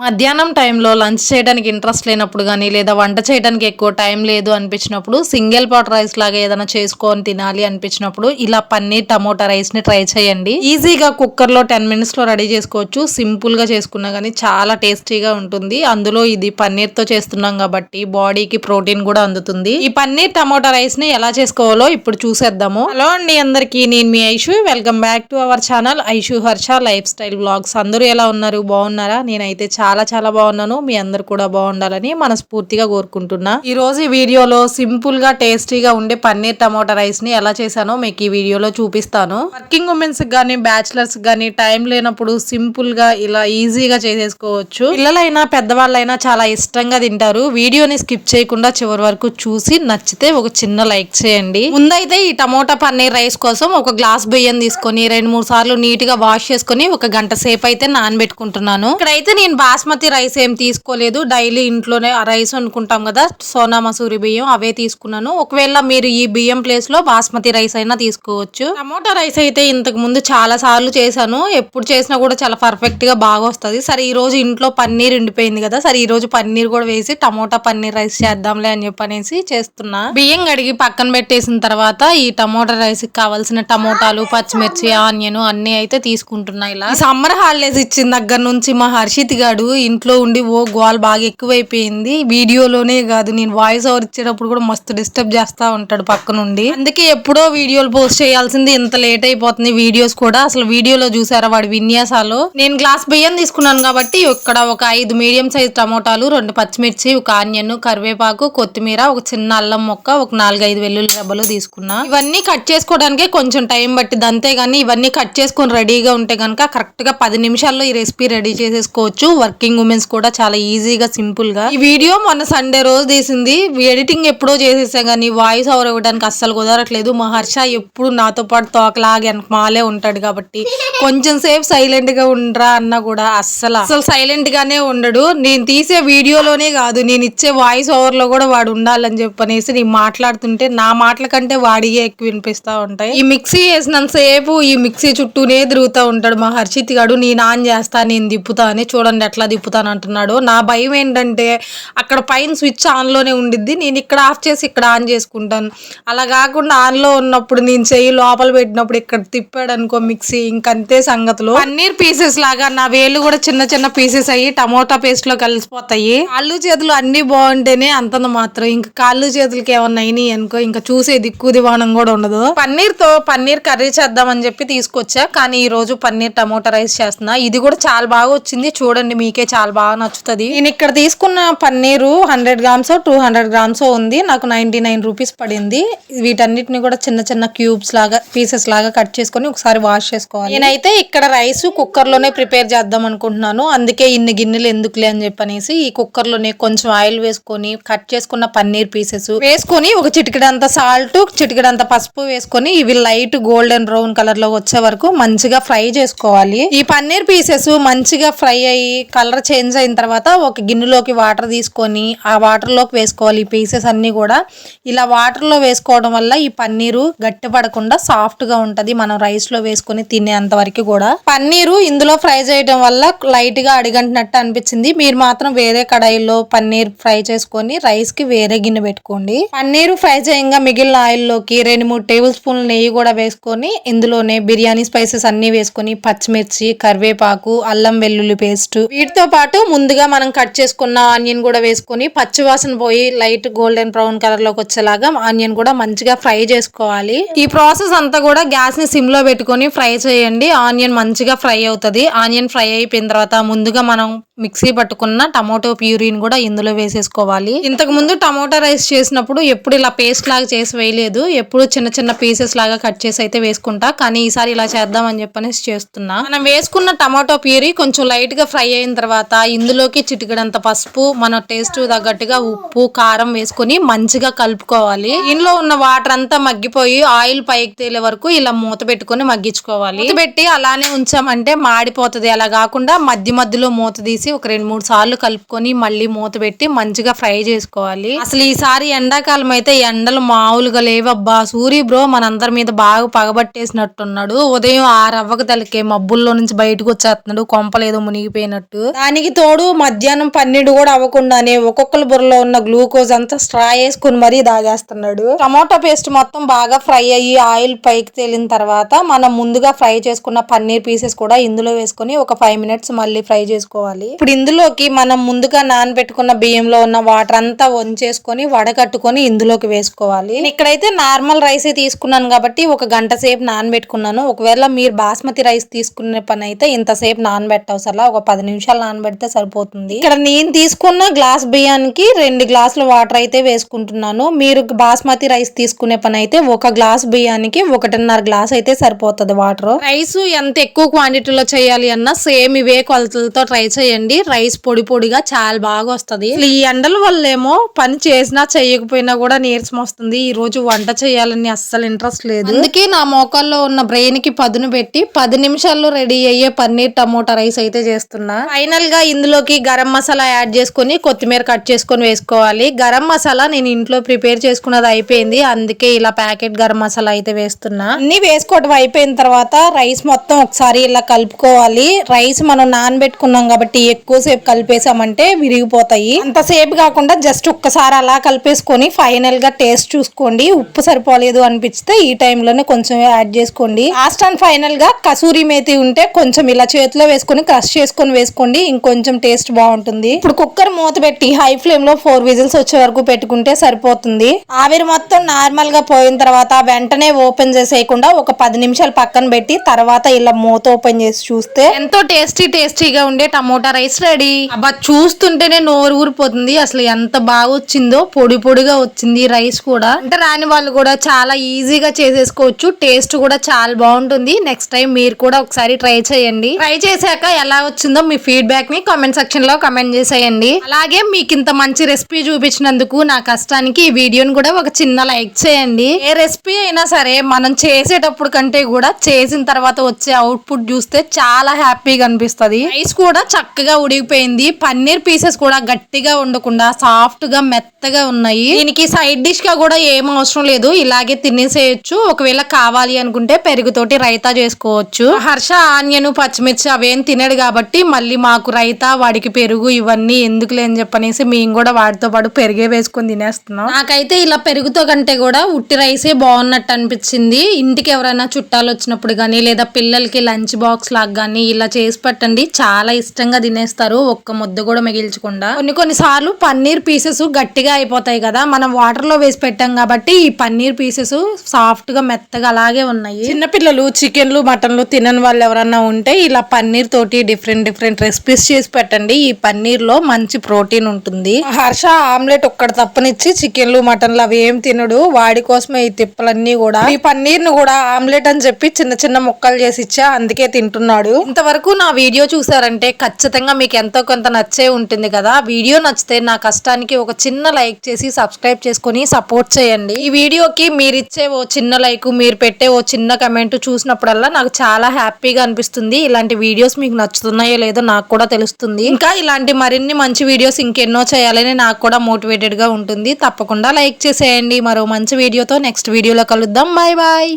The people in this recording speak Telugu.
మధ్యాహ్నం టైంలో లంచ్ చేయడానికి ఇంట్రెస్ట్ లేనప్పుడు గానీ, లేదా వంట చేయడానికి ఎక్కువ టైం లేదు అనిపించినప్పుడు, సింగిల్ పాట్ రైస్ లాగా ఏదైనా చేసుకొని తినాలి అనిపించినప్పుడు, ఇలా పన్నీర్ టమోటా రైస్‌ని ట్రై చేయండి. ఈజీగా కుక్కర్‌లో 10 మినిట్స్‌లో రెడీ చేసుకోవచ్చు. సింపుల్‌గా చేసుకున్నా గానీ చాలా టేస్టీగా ఉంటుంది. అందులో ఇది పన్నీర్‌తో చేస్తున్నాం కాబట్టి బాడీకి ప్రోటీన్ కూడా అందుతుంది. ఈ పన్నీర్ టమోటా రైస్‌ని ఎలా చేసుకోవాలో ఇప్పుడు చూసేద్దాము. హలో అండి అందరికీ, నేను మీ Aishu. Welcome back to our channel Aishu Harsha lifestyle vlogs. అందరూ ఎలా ఉన్నారు? బాగున్నారా? నేనైతే చాలా బాగున్నాను. మీ అందరు కూడా బాగుండాలని మనస్ఫూర్తిగా కోరుకుంటున్నా. ఈ రోజు ఈ వీడియోలో సింపుల్ గా టేస్టీగా ఉండే పన్నీర్ టమోటా రైస్ ని ఎలా చేశానో మీకు ఈ వీడియోలో చూపిస్తాను. వర్కింగ్ ఉమెన్స్ గానీ బ్యాచిలర్స్ గానీ టైం లేనప్పుడు సింపుల్ గా ఇలా ఈజీగా చేసేసుకోవచ్చు. పిల్లలైనా పెద్దవాళ్ళైనా చాలా ఇష్టంగా తింటారు. వీడియోని స్కిప్ చేయకుండా చివరి వరకు చూసి నచ్చితే ఒక చిన్న లైక్ చేయండి. ముందైతే ఈ టమోటా పన్నీర్ రైస్ కోసం ఒక గ్లాస్ బియ్యం తీసుకొని 2-3 సార్లు నీట్ గా వాష్ చేసుకొని ఒక గంట సేపు అయితే నానబెట్టుకుంటున్నాను. ఇక్కడైతే నేను బాస్మతి రైస్ ఏం తీసుకోలేదు. డైలీ ఇంట్లోనే రైస్ అనుకుంటాం కదా, సోనా మసూరి బియ్యం అవే తీసుకున్నాను. ఒకవేళ మీరు ఈ బియ్యం ప్లేస్ లో బాస్మతి రైస్ అయినా తీసుకోవచ్చు. టమోటా రైస్ అయితే ఇంతకు ముందు చాలా సార్లు చేశాను. ఎప్పుడు చేసినా కూడా చాలా పర్ఫెక్ట్ గా బాగా వస్తుంది. సరే ఈ రోజు ఇంట్లో పన్నీర్ ఉండిపోయింది కదా, సరే ఈ రోజు పన్నీర్ కూడా వేసి టమోటా పన్నీర్ రైస్ చేద్దాంలే అని చెప్పనేసి చేస్తున్నా. బియ్యం కడిగి పక్కన పెట్టేసిన తర్వాత ఈ టమోటా రైస్ కి కావాల్సిన టమోటాలు, పచ్చిమిర్చి, ఆనియన్ అన్ని అయితే తీసుకుంటున్నా. ఇలా సమ్మర్ హాలిడేస్ ఇచ్చిన దగ్గర నుంచి మా హర్షిత్ గాడు ఇంట్లో ఉండి గోల్ బాగా ఎక్కువైపోయింది. వీడియోలోనే కాదు, నేను వాయిస్ ఓవర్ ఇచ్చేటప్పుడు కూడా మస్తు డిస్టర్బ్ చేస్తా ఉంటాడు పక్క నుండి. అందుకే ఎప్పుడో వీడియోలు పోస్ట్ చేయాల్సింది ఇంత లేట్ అయిపోతుంది. వీడియోస్ కూడా అసలు వీడియోలో చూసారా వాడి విన్యాసాలు. నేను గ్లాస్ బియ్యం తీసుకున్నాను కాబట్టి ఇక్కడ ఒక 5 మీడియం సైజ్ టమోటాలు, 2 పచ్చిమిర్చి, ఒక ఆనియన్, కరివేపాకు, కొత్తిమీర, ఒక చిన్న అల్లం మొక్క, ఒక 4-5 వెల్లుల్లి రెబ్బలు తీసుకున్నా. ఇవన్నీ కట్ చేసుకోవడానికి కొంచెం టైం పట్టింది. అంతేగాని ఇవన్నీ కట్ చేసుకొని రెడీగా ఉంటే కనుక కరెక్ట్ గా 10 నిమిషాల్లో ఈ రెసిపీ రెడీ చేసేసుకోవచ్చు. వర్కింగ్ ఉమెన్స్ కూడా చాలా ఈజీగా సింపుల్ గా. ఈ వీడియో మొన్న సండే రోజు తీసింది. ఎడిటింగ్ ఎప్పుడో చేసేసా కానీ వాయిస్ ఓవర్ ఇవ్వడానికి అస్సలు కుదరట్లేదు. మా హర్ష ఎప్పుడు నాతో పాటు తోకలాగా మాలే ఉంటాడు కాబట్టి కొంచెం సేపు సైలెంట్ గా ఉండరా అన్నా కూడా అస్సలు సైలెంట్ గానే ఉండడు. నేను తీసే వీడియోలోనే కాదు, నేను ఇచ్చే వాయిస్ ఓవర్ లో కూడా వాడు ఉండాలని చెప్పనేసి నేను మాట్లాడుతుంటే నా మాటల కంటే వాడిగే ఎక్కువ వినిపిస్తా ఉంటాయి. ఈ మిక్సీ వేసినంత సేపు ఈ మిక్సీ చుట్టూనే తిరుగుతూ ఉంటాడు మా హర్షిత్ గాడు. నేను ఆన్ చేస్తా, నేను తిప్పుతా అని. చూడండి ఎట్లా తిప్పుతాను అంటున్నాడు. నా భయం ఏంటంటే అక్కడ పైన స్విచ్ ఆన్ లోనే ఉండిద్ది, నేను ఇక్కడ ఆఫ్ చేసి ఇక్కడ ఆన్ చేసుకుంటాను. అలా కాకుండా ఆన్ లో ఉన్నప్పుడు నేను చెయ్యి లోపల పెట్టినప్పుడు ఇక్కడ తిప్పాడు అనుకో మిక్సీ, ఇంకంతే సంగతులు. పన్నీర్ పీసెస్ లాగా నా వేలు కూడా చిన్న పీసెస్ అయ్యి టమోటా పేస్ట్ లో కలిసిపోతాయి. కాళ్ళు చేతులు అన్ని బాగుంటేనే అంతంత మాత్రం, ఇంకా కాళ్ళు చేతులకి ఏమన్నా అయినాయి అనుకో ఇంకా చూసే దిక్కు దివాణం కూడా ఉండదు. పన్నీర్ కర్రీ చేద్దామని చెప్పి తీసుకొచ్చా, కానీ ఈ రోజు పన్నీర్ టమోటా రైస్ చేస్తున్నా. ఇది కూడా చాలా బాగా వచ్చింది. చూడండి, మీకే చాలా బాగా నచ్చుతుంది. నేను ఇక్కడ తీసుకున్న పన్నీరు 100 గ్రామ్స్ 200 గ్రామ్స్ ఉంది. నాకు 99 రూపీస్ పడింది. వీటన్నిటిని కూడా చిన్న క్యూబ్స్ లాగా పీసెస్ లాగా కట్ చేసుకొని ఒకసారి వాష్ చేసుకోవాలి. నేనైతే ఇక్కడ రైస్ కుక్కర్ లోనే ప్రిపేర్ చేద్దాం అనుకుంటున్నాను. అందుకే ఇన్ని గిన్నెలు ఎందుకులే అని చెప్పనేసి ఈ కుక్కర్ లోనే కొంచెం ఆయిల్ వేసుకొని కట్ చేసుకున్న పన్నీర్ పీసెస్ వేసుకొని ఒక చిటికెడంత సాల్ట్, చిటికెడంత పసుపు వేసుకొని ఇవి లైట్ గోల్డెన్ బ్రౌన్ కలర్ లో వచ్చే వరకు మంచిగా ఫ్రై చేసుకోవాలి. ఈ పన్నీర్ పీసెస్ మంచిగా ఫ్రై అయ్యి కలర్ చేంజ్ అయిన తర్వాత ఒక గిన్నెలోకి వాటర్ తీసుకొని ఆ వాటర్ లోకి వేసుకోవాలి. ఈ పీసెస్ అన్ని కూడా ఇలా వాటర్ లో వేసుకోవడం వల్ల ఈ పన్నీరు గట్టి పడకుండా సాఫ్ట్ గా ఉంటది. మనం రైస్ లో వేసుకొని తినేంత వరకు కూడా. పన్నీరు ఇందులో ఫ్రై చేయడం వల్ల లైట్ గా అడిగంటినట్టు అనిపించింది. మీరు మాత్రం వేరే కడాయిలో పన్నీర్ ఫ్రై చేసుకొని రైస్ కి వేరే గిన్నె పెట్టుకోండి. పన్నీరు ఫ్రై చేయంగా మిగిలిన ఆయిల్ లోకి 2-3 టేబుల్ స్పూన్ల నెయ్యి కూడా వేసుకొని ఇందులోనే బిర్యానీ స్పైసెస్ అన్ని వేసుకొని పచ్చిమిర్చి, కరివేపాకు, అల్లం వెల్లుల్లి పేస్ట్, వీటితో పాటు ముందుగా మనం కట్ చేసుకున్న ఆనియన్ కూడా వేసుకొని పచ్చివాసన పోయి లైట్ గోల్డెన్ బ్రౌన్ కలర్ లోకి వచ్చేలాగా ఆనియన్ కూడా మంచిగా ఫ్రై చేసుకోవాలి. ఈ ప్రాసెస్ అంతా కూడా గ్యాస్ ని సిమ్ లో పెట్టుకొని ఫ్రై చేయండి. ఆనియన్ మంచిగా ఫ్రై అవుతుంది. ఆనియన్ ఫ్రై అయిపోయిన తర్వాత ముందుగా మనం మిక్సీ పట్టుకున్న టమాటో ప్యూరీని కూడా ఇందులో వేసేసుకోవాలి. ఇంతకు ముందు టమాటా రైస్ చేసినప్పుడు ఎప్పుడు ఇలా పేస్ట్ లాగా చేసి వేయలేదు. ఎప్పుడు చిన్న పీసెస్ లాగా కట్ చేసి అయితే వేసుకుంటా, కానీ ఈసారి ఇలా చేద్దాం అని చెప్పనేసి చేస్తున్నా. మనం వేసుకున్న టమాటో ప్యూరీ కొంచెం లైట్ గా ఫ్రై అయిన తర్వాత ఇందులోకి చిటికెడంత పసుపు, మన టేస్ట్ తగ్గట్టుగా ఉప్పు, కారం వేసుకొని మంచిగా కలుపుకోవాలి. ఇందులో ఉన్న వాటర్ అంతా మగ్గిపోయి ఆయిల్ పైకి తేలే వరకు ఇలా మూత పెట్టుకొని మగ్గించుకోవాలి. మూత పెట్టి అలానే ఉంచామంటే మాడిపోతుంది. అలా కాకుండా మధ్యలో మూత తీసి వేసి ఒక 2-3 సార్లు కలుపుకొని మళ్ళీ మూత పెట్టి మంచిగా ఫ్రై చేసుకోవాలి. అసలు ఈసారి ఎండాకాలం అయితే ఎండలు మామూలుగా లేవబ్బా. సూరి బ్రో మనందరి మీద బాగా పగబట్టేసినట్టున్నాడు. ఉదయం 6 అవ్వక తలకే మబ్బుల్లో నుంచి బయటకు వచ్చేస్తున్నాడు, కొంపలేదో మునిగిపోయినట్టు. దానికి తోడు మధ్యాహ్నం 12 కూడా అవ్వకుండానే ఒక్కొక్కరు బుర్రలో ఉన్న గ్లూకోజ్ అంతా స్ట్రా వేసుకుని మరీ తాగేస్తున్నాడు. టమాటో పేస్ట్ మొత్తం బాగా ఫ్రై అయ్యి ఆయిల్ పైకి తేలిన తర్వాత మనం ముందుగా ఫ్రై చేసుకున్న పన్నీర్ పీసెస్ కూడా ఇందులో వేసుకొని ఒక 5 మినిట్స్ మళ్ళీ ఫ్రై చేసుకోవాలి. ఇప్పుడు ఇందులోకి మనం ముందుగా నానబెట్టుకున్న బియ్యంలో ఉన్న వాటర్ అంతా వంచేసుకొని వడకట్టుకొని ఇందులోకి వేసుకోవాలి. ఇక్కడైతే నార్మల్ రైస్ తీసుకున్నాను కాబట్టి ఒక గంట సేపు నానబెట్టుకున్నాను. ఒకవేళ మీరు బాస్మతి రైస్ తీసుకునే పని అయితే ఇంతసేపు నానబెట్టవసరలా, ఒక 10 నిమిషాలు నానబెడితే సరిపోతుంది. ఇక్కడ నేను తీసుకున్న గ్లాస్ బియ్యానికి 2 గ్లాసుల వాటర్ అయితే వేసుకుంటున్నాను. మీరు బాస్మతి రైస్ తీసుకునే పని అయితే ఒక గ్లాస్ బియ్యానికి 1.5 గ్లాస్ అయితే సరిపోతుంది వాటర్. రైస్ ఎంత ఎక్కువ క్వాంటిటీలో చేయాలి అన్నా సేమ్ ఇవే కొలతలతో ట్రై చేయండి. రైస్ పొడి పొడిగా చాలా బాగా వస్తుంది. ఈ ఎండల వల్లేమో పని చేసినా చేయకపోయినా కూడా నీరసం వస్తుంది. ఈ రోజు వంట చేయాలని అస్సలు ఇంట్రెస్ట్ లేదు. అందుకే నా మోకాల్లో ఉన్న బ్రెయిన్ కి పదును పెట్టి 10 నిమిషాల్లో రెడీ అయ్యే పన్నీర్ టమోటా రైస్ అయితే చేస్తున్నా. ఫైనల్ గా ఇందులోకి గరం మసాలా యాడ్ చేసుకుని కొత్తిమీర కట్ చేసుకొని వేసుకోవాలి. గరం మసాలా నేను ఇంట్లో ప్రిపేర్ చేసుకున్నది అయిపోయింది, అందుకే ఇలా ప్యాకెట్ గరం మసాలా అయితే వేస్తున్నా. అన్ని వేసుకోవడం అయిపోయిన తర్వాత రైస్ మొత్తం ఒకసారి ఇలా కలుపుకోవాలి. రైస్ మనం నానబెట్టుకున్నాం కాబట్టి ఎక్కువసేపు కలిపేసామంటే విరిగిపోతాయి. అంతసేపు కాకుండా జస్ట్ ఒక్కసారి అలా కలిపేసుకొని ఫైనల్ గా టేస్ట్ చూసుకోండి. ఉప్పు సరిపోలేదు అనిపిస్తే ఈ టైంలోనే కొంచెం యాడ్ చేసుకోండి. లాస్ట్ అండ్ ఫైనల్ గా కసూరి మేతి ఉంటే కొంచెం ఇలా చేతిలో వేసుకొని క్రష్ చేసుకొని వేసుకోండి, ఇంకొంచెం టేస్ట్ బాగుంటుంది. ఇప్పుడు కుక్కర్ మూత పెట్టి హై ఫ్లేమ్ లో 4 విజిల్స్ వచ్చే వరకు పెట్టుకుంటే సరిపోతుంది. ఆవిరి మొత్తం నార్మల్ గా పోయిన తర్వాత వెంటనే ఓపెన్ చేసేయకుండా ఒక 10 నిమిషాలు పక్కన పెట్టి తర్వాత ఇలా మూత ఓపెన్ చేసి చూస్తే ఎంతో టేస్టీగా ఉండే టమోటా రైస్ రెడీ. అబ్బా చూస్తుంటేనే నోరు ఊరిపోతుంది. అసలు ఎంత బాగా వచ్చిందో, పొడి పొడిగా వచ్చింది రైస్ కూడా. అంటే రాని వాళ్ళు కూడా చాలా ఈజీగా చేసేసుకోవచ్చు. టేస్ట్ కూడా చాలా బాగుంటుంది. నెక్స్ట్ టైం మీరు కూడా ఒకసారి ట్రై చేయండి. ట్రై చేశాక ఎలా వచ్చిందో మీ ఫీడ్బ్యాక్ ని కామెంట్ సెక్షన్ లో కామెంట్ చేసేయండి. అలాగే మీకు ఇంత మంచి రెసిపీ చూపించినందుకు నా కష్టానికి ఈ వీడియోని కూడా ఒక చిన్న లైక్ చేయండి. ఏ రెసిపీ అయినా సరే మనం చేసేటప్పుడు కంటే కూడా చేసిన తర్వాత వచ్చే అవుట్పుట్ చూస్తే చాలా హ్యాపీగా అనిపిస్తుంది. రైస్ కూడా చక్కగా ఉడికిపోయింది. పన్నీర్ పీసెస్ కూడా గట్టిగా ఉండకుండా సాఫ్ట్ గా మెత్తగా ఉన్నాయి. దీనికి సైడ్ డిష్ గా కూడా ఏం అవసరం లేదు, ఇలాగే తినేసేయచ్చు. ఒకవేళ కావాలి అనుకుంటే పెరుగుతోటి రైతా చేసుకోవచ్చు. హర్ష ఆనియన్ పచ్చిమిర్చి అవేం తినడు కాబట్టి మళ్ళీ మాకు రైతా, వాడికి పెరుగు ఇవన్నీ ఎందుకు లేని చెప్పనేసి మేము కూడా వాటితో పాటు పెరిగే వేసుకొని తినేస్తున్నాం. నాకైతే ఇలా పెరుగుతో కంటే కూడా ఉట్టి రైసే బాగున్నట్టు అనిపించింది. ఇంటికి ఎవరైనా చుట్టాలు వచ్చినప్పుడు కానీ లేదా పిల్లలకి లంచ్ బాక్స్ లాగా కానీ ఇలా చేసి పెట్టండి, చాలా ఇష్టంగా తినేస్తారు, ఒక్క ముద్ద కూడా మిగిల్చకుండా. కొన్ని సార్లు పన్నీర్ పీసెస్ గట్టిగా అయిపోతాయి కదా, మనం వాటర్ లో వేసి పెట్టాం కాబట్టి ఈ పన్నీర్ పీసెస్ సాఫ్ట్ గా మెత్తగా అలాగే ఉన్నాయి. చిన్నపిల్లలు చికెన్లు మటన్లు తినని వాళ్ళు ఎవరన్నా ఉంటే ఇలా పన్నీర్ తోటి డిఫరెంట్ రెసిపీస్ చేసి పెట్టండి. ఈ పన్నీర్ లో మంచి ప్రోటీన్ ఉంటుంది. హర్ష ఆమ్లెట్ ఒక్కటి తప్పనిచ్చి చికెన్లు మటన్లు అవి ఏం తినడు, వాడి కోసమే ఈ తిప్పలన్నీ కూడా. ఈ పన్నీర్ ను కూడా ఆమ్లెట్ అని చెప్పి చిన్న ముక్కలు చేసి ఇచ్చా, అందుకే తింటున్నాడు. ఇంతవరకు నా వీడియో చూసారంటే ఖచ్చితంగా మీకు ఎంతో కొంత నచ్చే ఉంటుంది కదా. వీడియో నచ్చితే నా కష్టానికి ఒక చిన్న లైక్ చేసి సబ్స్క్రైబ్ చేసుకొని సపోర్ట్ చేయండి. ఈ వీడియోకి మీరు ఇచ్చే ఓ చిన్న లైక్, మీరు పెట్టే ఓ చిన్న కమెంట్ చూసినప్పుడల్లా నాకు చాలా హ్యాపీగా అనిపిస్తుంది. ఇలాంటి వీడియోస్ మీకు నచ్చుతున్నాయో లేదో నాకు కూడా తెలుస్తుంది. ఇంకా ఇలాంటి మరిన్ని మంచి వీడియోస్ ఇంకెన్నో చేయాలని నాకు కూడా మోటివేటెడ్ గా ఉంటుంది. తప్పకుండా లైక్ చేసేయండి. మరో మంచి వీడియోతో నెక్స్ట్ వీడియోలో కలుద్దాం. Bye bye.